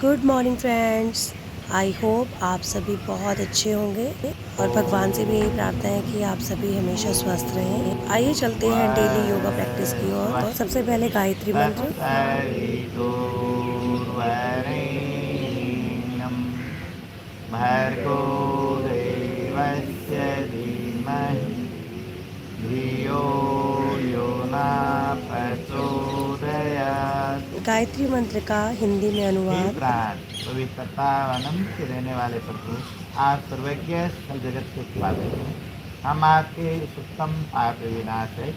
Good morning friends. I hope आप सभी बहुत अच्छे होंगे और भगवान से भी यही प्रार्थना है कि आप सभी हमेशा स्वस्थ रहें। आइए चलते हैं डेली योगा प्रैक्टिस की ओर। तो सबसे पहले गायत्री मंत्र। भर्गो देवस्य धीमहि धियो यो न प्रचोदयात्। गायत्री मंत्र का हिंदी में हे अनुवाद। प्राण, पवित्रता व अनंत के रहने वाले प्रभु, आप सर्वज्ञ सकल जगत के पालक हैं। हम आपके इस उत्तम पाप विनाशक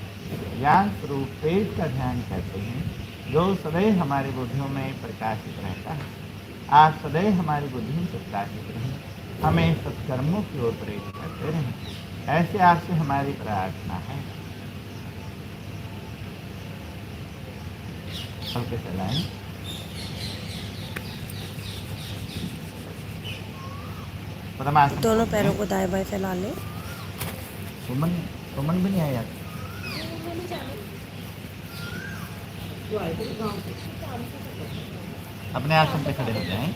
ज्ञान स्वरूप तेज का ध्यान करते हैं, जो सदैव हमारी बुद्धियों में प्रकाशित रहता है। आप सदैव हमारी बुद्धि में प्रकाशित रहें, हमें सत्कर्मों की ओर प्रेरित करते रहें, ऐसे आपसे हमारी प्रार्थना है। सबके चलाएं। पद्मासन दोनों खोल पैरों लें। को दाएं बाएं फैला लें। सुमन सुमन भी नहीं आया। अपने आसन पे खड़े हो जाएं।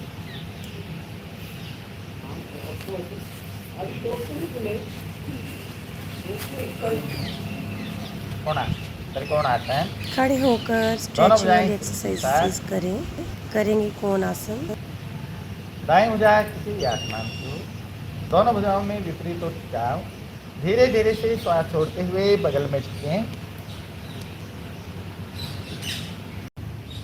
कौन आता है? खड़े होकर दोनों स्ट्रेचिंग भुजाएं वाली एक साथ। एक्सरसाइजेस करें। करेंगे कोण आसन। दाएं भुजा किसी भी आसमान को, दोनों भुजाओं में विपरीत ओर खिंचाव। धीरे धीरे से श्वास छोड़ते हुए बगल में झुकें।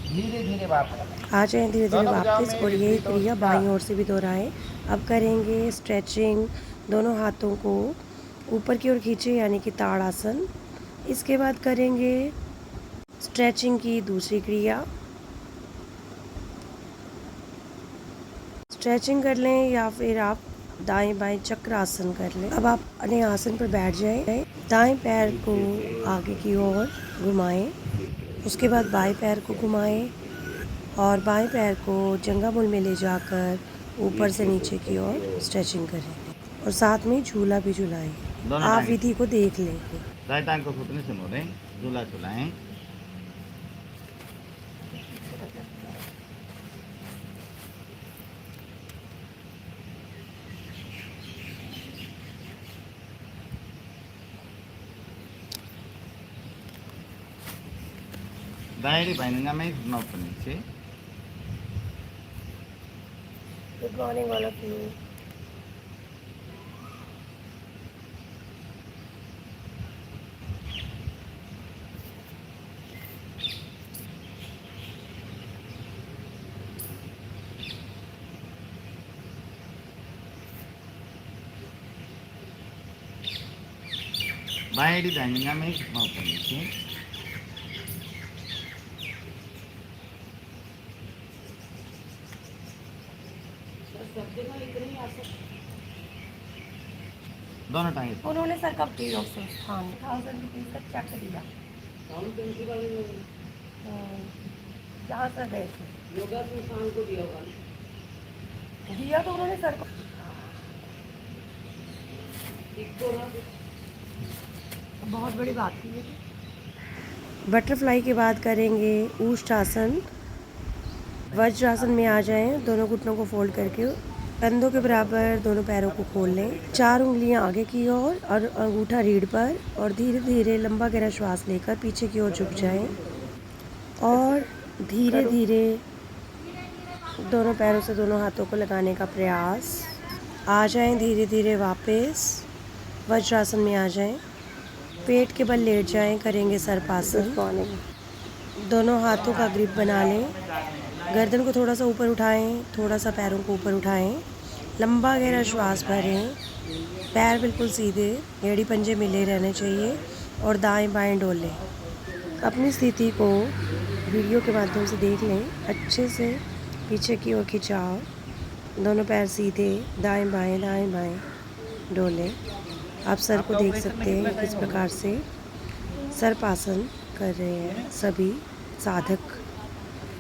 धीरे धीरे वापस आ जाएं धीरे धीरे दोनों भुजाओं वापस में और यही विपरीत ओर क्रिया खिंचाव। बाईं ओर से भी दोहराएं। अब करेंगे स्ट्रेचिंग। दोनों हाथों को ऊपर की ओर खींचे यानी कि ताड़ासन। इसके बाद करेंगे स्ट्रेचिंग की दूसरी क्रिया। स्ट्रेचिंग कर लें या फिर आप दाएं बाएं चक्र आसन कर लें। अब आप अपने आसन पर बैठ जाएं। दाएं पैर को आगे की ओर घुमाएं। उसके बाद बाएं पैर को घुमाएं और बाएं पैर को जंघामूल में ले जाकर ऊपर से नीचे की ओर स्ट्रेचिंग करें और साथ में झूला भी झुलाएं। आप विधि को देख लें। दाएं टांग को घुटने से मोड़ें, झूला झुलाएं। दाहिने बाएं में घुटना ऊपर नीचे। Good morning all of you. बाएं दाहिने में घुटना ऊपर नीचे। दोनों टांगे उन्होंने सर कब दी डॉक्टर हाँ 1000 रुपीज़ का चेक दिया। जहाँ सर गए थे योगा संस्थान को दिया तो उन्होंने सर को बहुत बड़ी बात थी ये। बटरफ्लाई के बाद करेंगे ऊष्टासन। वज्रासन में आ जाएं। दोनों घुटनों को फोल्ड करके कंधों के बराबर दोनों पैरों को खोल लें। 4 उंगलियां आगे की ओर और अंगूठा रीढ़ पर और धीरे धीरे लंबा गहरा श्वास लेकर पीछे की ओर झुक जाएं और धीरे धीरे दोनों पैरों से दोनों हाथों को लगाने का प्रयास। आ जाएं धीरे धीरे वापस वज्रासन में आ जाएं। पेट के बल लेट जाएं। करेंगे सर्पासन। दोनों हाथों का ग्रिप बना लें। गर्दन को थोड़ा सा ऊपर उठाएं, थोड़ा सा पैरों को ऊपर उठाएं। लंबा गहरा श्वास भरें। पैर बिल्कुल सीधे, एड़ी पंजे मिले रहने चाहिए और दाएं बाएं डोलें। अपनी स्थिति को वीडियो के माध्यम से देख लें। अच्छे से पीछे की ओर खिंचाव। दोनों पैर सीधे, दाएं बाएं डोलें। आप सर को देख सकते हैं किस प्रकार से सर्पासन कर रहे हैं। सभी साधक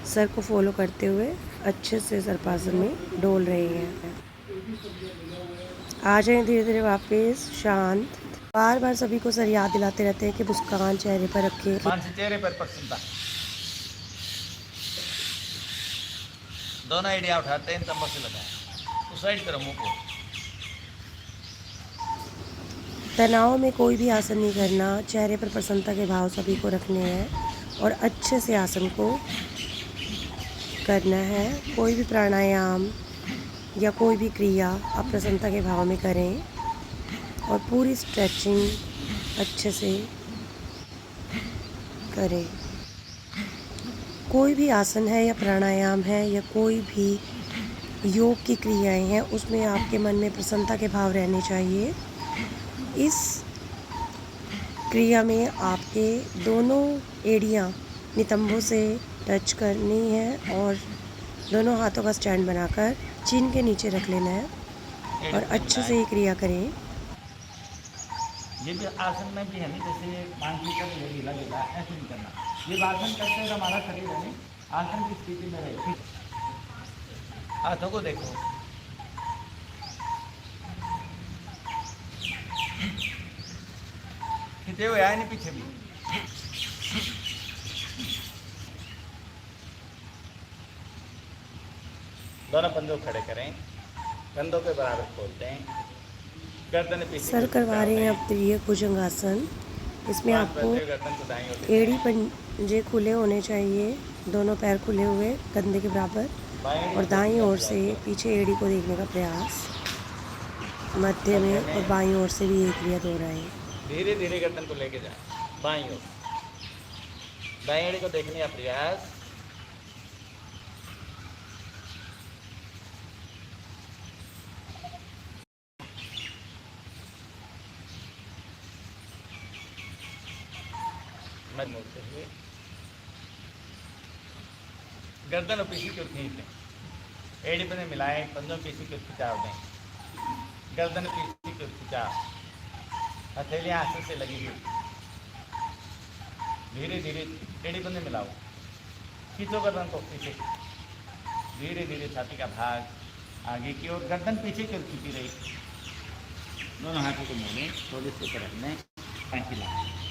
सर को फॉलो करते हुए अच्छे से सर्पासन में डोल रहे हैं। आ जाएं धीरे धीरे वापस शांत। बार बार सभी को सर याद दिलाते रहते हैं कि मुस्कान चेहरे पर रखें। चेहरे पर प्रसन्नता। दोनों एड़ियाँ उठाते हैं, तंबू से लगाएं, उस साइड करो मुँह को। तनाव में कोई भी आसन नहीं करना, चेहरे पर प्रसन्नता के भाव सभी को रखने हैं और अच्छे से आसन को करना है। कोई भी प्राणायाम या कोई भी क्रिया आप प्रसन्नता के भाव में करें और पूरी स्ट्रेचिंग अच्छे से करें। कोई भी आसन है या प्राणायाम है या कोई भी योग की क्रियाएं हैं, उसमें आपके मन में प्रसन्नता के भाव रहने चाहिए। इस क्रिया में आपके दोनों एड़ियाँ नितंबों से टच करनी है और दोनों हाथों का स्टैंड बनाकर चिन के नीचे रख लेना है और अच्छे से ये क्रिया करें। ये भी आसन में भी है नहीं, जैसे मानसिक ये ढीला ढीला ऐसे नहीं करना। ये आसन करते हुए हमारा शरीर है नहीं आसन की स्थिति में रहे। हाथों को देखो, खींचे हुए आए नहीं पीछे भी। दोनों पंजों खड़े करें, कंधों के बराबर खोलते हैं, गर्दन पीछे सर करवा रहे हैं अब प्रिय भुजंगासन। इसमें आपको एड़ी पंजे खुले होने चाहिए, दोनों पैर खुले हुए कंधे के बराबर और दाईं ओर से पीछे एड़ी को देखने का प्रयास, मध्य में और बाईं ओर से भी एक क्रिया दोहराएं। धीरे धीरे गर्दन को लेके जाए बाईं ओर, दाईं एड़ी को देखने का प्रयास। मत मोड़ते हुए गर्दन और पीछे की ओर खींच लें, एड़ी पे मिलाएं, पंजों पीछे की ओर खिंचाव दें, गर्दन पीछे की ओर खिंचाव, हथेलियां आंसू से लगी हुई, धीरे धीरे एड़ी बंदे मिलाओ, खींचो गर्दन को पीछे, धीरे धीरे छाती का भाग आगे की ओर, गर्दन पीछे की ओर खींची रही, दोनों हाथों को मोड़ें, थोड़े से ऊपर रखने, पांची लाएं।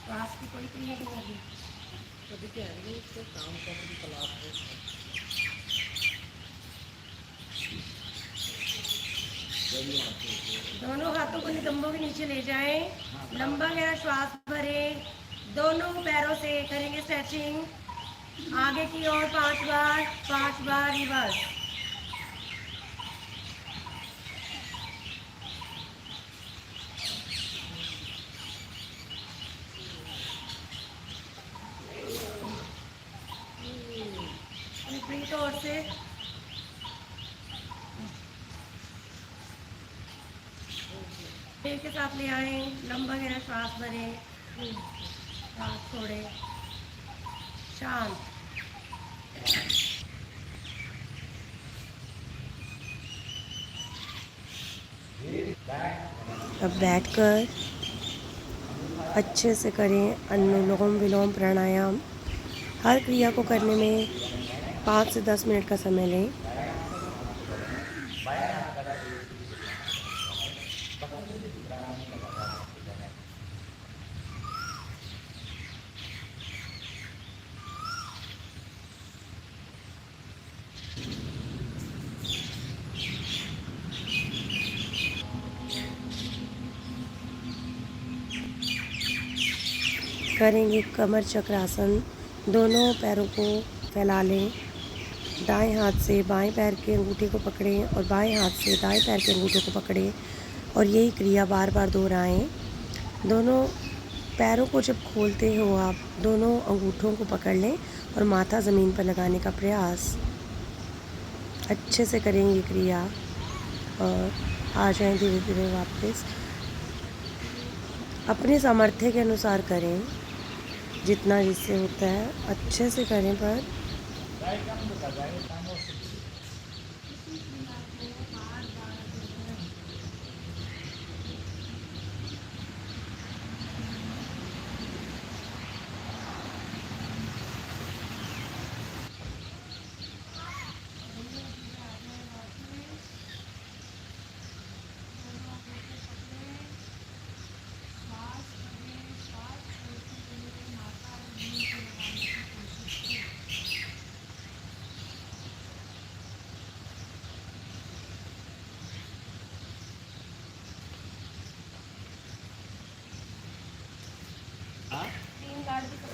श्वास की कोई क्रिया नहीं होगी, कभी कह रही है इससे काम का भी तलाश है। दोनों हाथों को नितंबों के नीचे ले जाएं, लंबा गहरा श्वास भरें, दोनों पैरों से करेंगे स्ट्रेचिंग, आगे की ओर 5 बार रिवर्स। विपरीत ओर से पेट के साथ ले आए, लंबा गहरा श्वास भरें, सांस छोड़े, शांत। अब बैठकर अच्छे से करें अनुलोम विलोम प्राणायाम। हर क्रिया को करने में 5 से 10 मिनट का समय लें। करेंगे कमर चक्रासन। दोनों पैरों को फैला लें, दाएं हाथ से बाएं पैर के अंगूठे को पकड़ें और बाएं हाथ से दाएं पैर के अंगूठे को पकड़ें और यही क्रिया बार बार दोहराएं। दोनों पैरों को जब खोलते हो आप दोनों अंगूठों को पकड़ लें और माथा ज़मीन पर लगाने का प्रयास। अच्छे से करेंगे क्रिया और आ जाएं धीरे धीरे वापस। अपने सामर्थ्य के अनुसार करें, जितना जिससे होता है अच्छे से करें। पर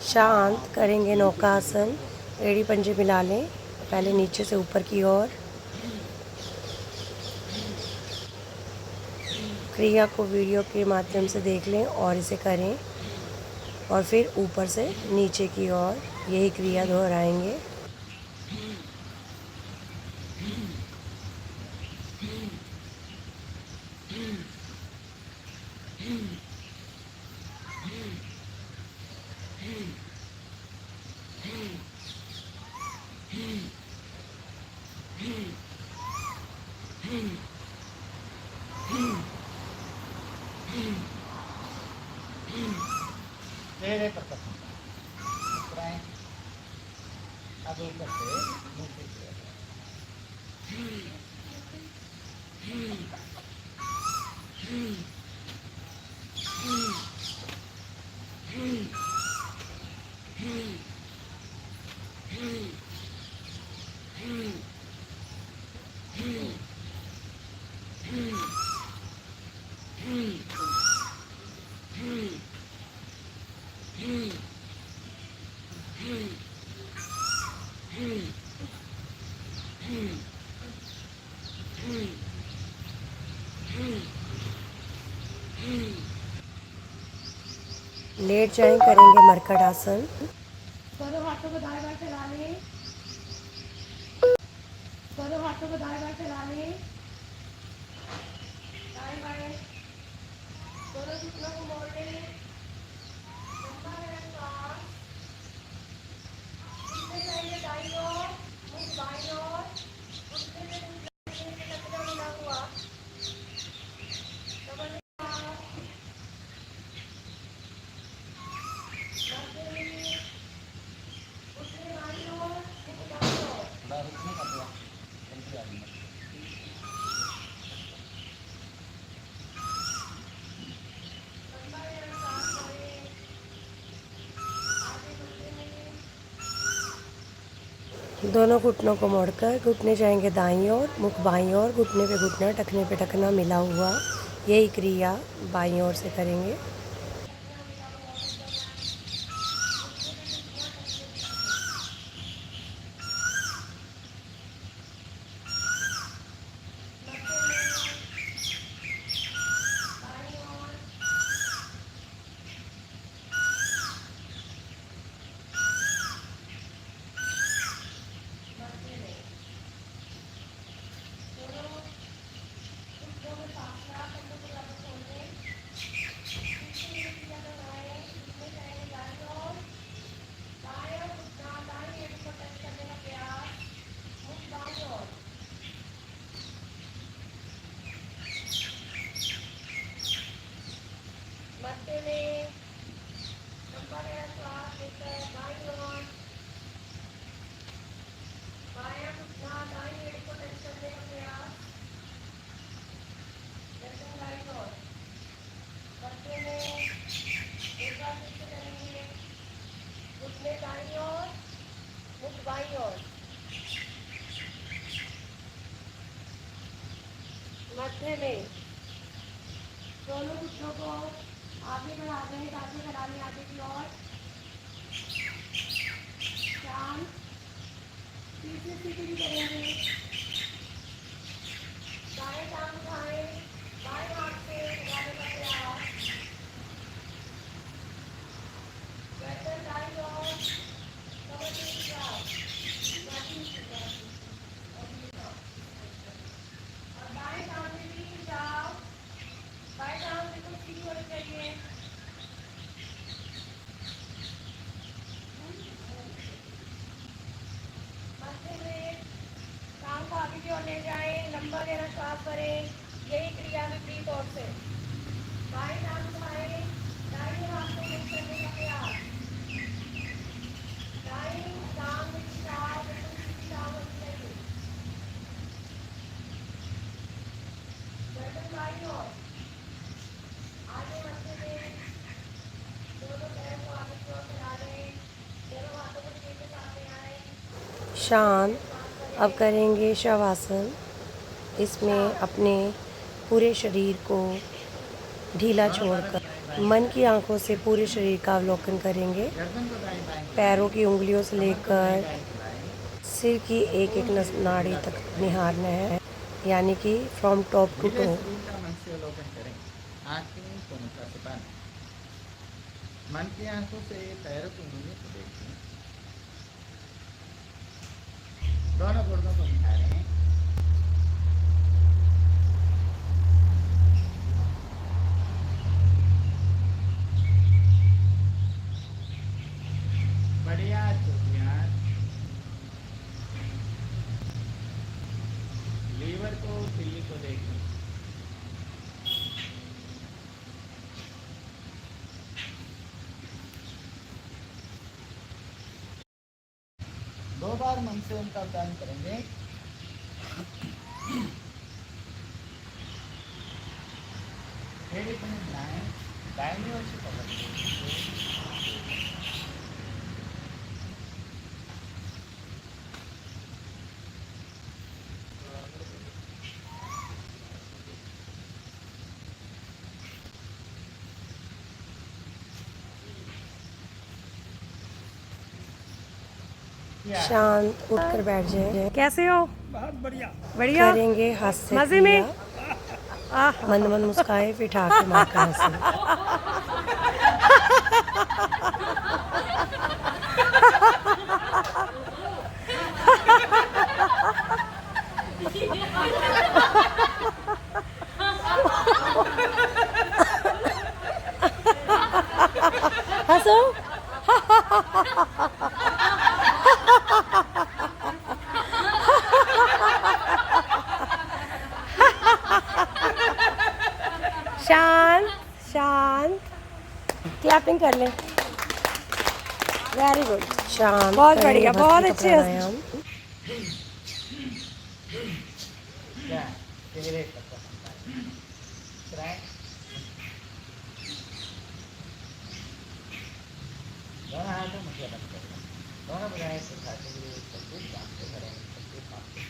शांत करेंगे नौकासन। एड़ी पंजे मिला लें, पहले नीचे से ऊपर की ओर। क्रिया को वीडियो के माध्यम से देख लें और इसे करें, और फिर ऊपर से नीचे की ओर यही क्रिया दोहराएंगे। चेहरे पर कसम मुस्कुराएं। अब ऊपर से नीचे की ओर। लेट जाएं, करेंगे मरकट आसन। दोनों हाथों को दाएं बाएं फैला लें। दोनों हाथों को दाएं बाएं फैला लें। दाएं बाएं दोनों घुटनों को मोड़ लें। लंबा करें सांस। इसमें चाहिए दाईं ओर, मुंह बाईं ओर। घुटने से टकरा मिला हुआ। समझ दोनों घुटनों को मोड़कर घुटने जाएंगे दाईं ओर, मुख बाईं ओर। घुटने पे घुटना, टखने पे टखना मिला हुआ। यही क्रिया बाईं ओर से करेंगे। मध्य में लंबा गहरा श्वास लेकर बाईं ओर। बायां घुटना दाईं एड़ी को टच करने का प्रयास। गर्दन दाईं ओर। मध्य में एक बार फिर से करेंगे। घुटने दाईं ओर, मुख बाईं ओर। मध्य में दोनों घुटनों को आगे बढ़ा दें, दांतें बढ़ाने आगे की ओर। शांत। पीछे सीधी करेंगे। दाएं टांग उठाएं, बाएं हाथ से उठाने का प्रयास। गर्दन दाईं ओर, कमर के खिंचाव। की ओर ले जाएं, लंबा गहरा श्वास भरें। यही क्रिया विपरीत ओर से। बाएं हाथ उठाएं, दाहिने हाथ को लिफ्ट करने का प्रयास। दाईं टांग की टांग बिल्कुल सीधी टांग होनी चाहिए। गर्दन बाईं ओर, आगे बढ़ते हुए दोनों पैर को आगे की ओर फैला लें। दोनों हाथों को शरीर के सामने आए। शांत। अब करेंगे शवासन। इसमें अपने पूरे शरीर को ढीला छोड़कर मन की आंखों से पूरे शरीर का अवलोकन करेंगे। गर्दन को दाएं बाएं पैरों की उंगलियों से लेकर दाएं खिलाएं। सिर की एक एक नाड़ी तक निहारना है, यानी कि फ्रॉम टॉप टू धीरे टो। शरीर का मन से अवलोकन करें। आंखें पूर्णतः से बंद। मन की आंखों से पैरों की उंगलियों को देखें। दोनों गुर्दों को निहारें। बढ़िया चुटियां। लीवर को दिल्ली को देखें। दो बार मन से उनका उच्चारण करेंगे। फिर अपने दाहिनी ओर से पकड़ लें। शांत उठकर बैठ जाए। कैसे हो? बहुत बढ़िया। बढ़िया। करेंगे हास्य मजे में? क्रिया। मंद मंद मुस्काए, फिर ठाके मारकर हंसे। हंसो। शांत शांत। क्लैपिंग कर लें। Very good. शांत। बहुत बढ़िया, बहुत अच्छे। चेहरे तक पसंद आए। दोनों हाथों में बंद करें। दोनों बजाय से खाते हुए सबसे काम से करें। सबसे काम से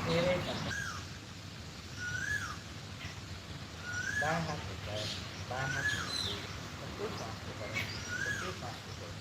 चेहरे तक। दाएं हाथ ऊपर, बाएं हाथ नीचे। सबसे काम से करें। सबसे काम से करें।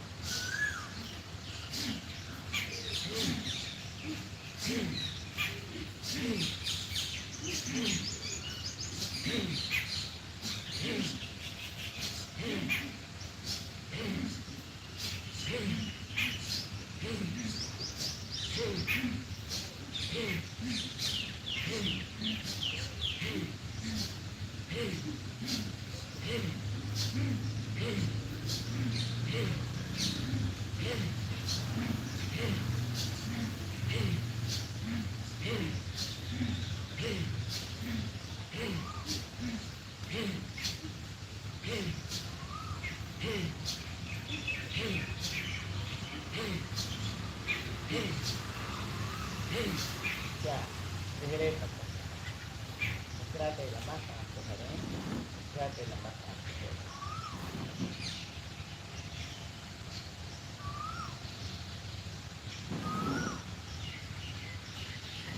चेहरे तक। मुस्कुराते लंबा सांस को भरें। मुस्कुराते लंबा सांस को छोड़ें।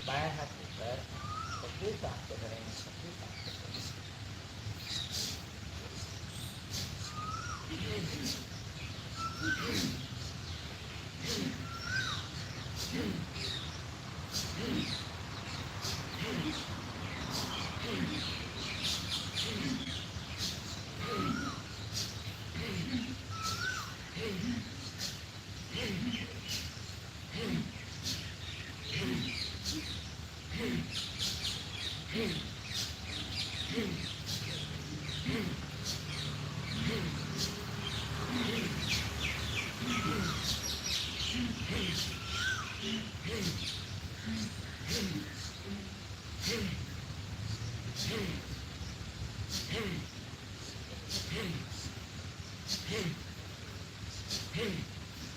बाएं हाथ ऊपर। सबसे सांस को भरें। सबसे सांस को छोड़ें।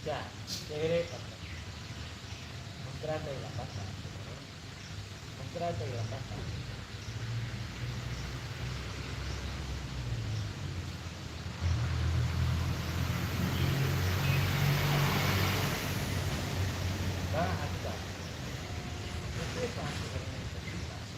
Ya, चेहरे पर मुद्रा से लंबा सांस लें। मुद्रा से लंबा सांस लें। बाएं हाथ का दूसरे सांस करने में छठी सांस।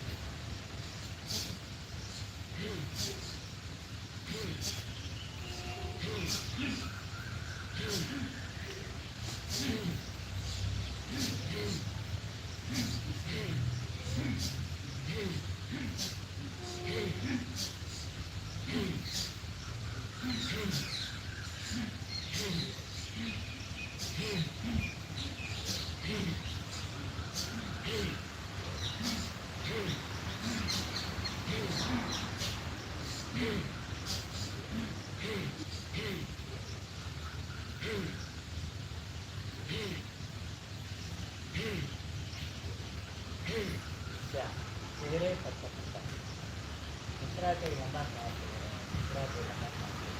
क्या चेहरे पर चपकता है। मुद्रा से लंबा सांस लें। मुद्रा से लंबा सांस लें।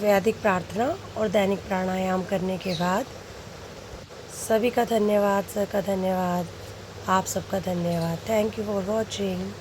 वैदिक प्रार्थना और दैनिक प्राणायाम करने के बाद सभी का धन्यवाद, सर का धन्यवाद, आप सबका धन्यवाद। Thank you for watching.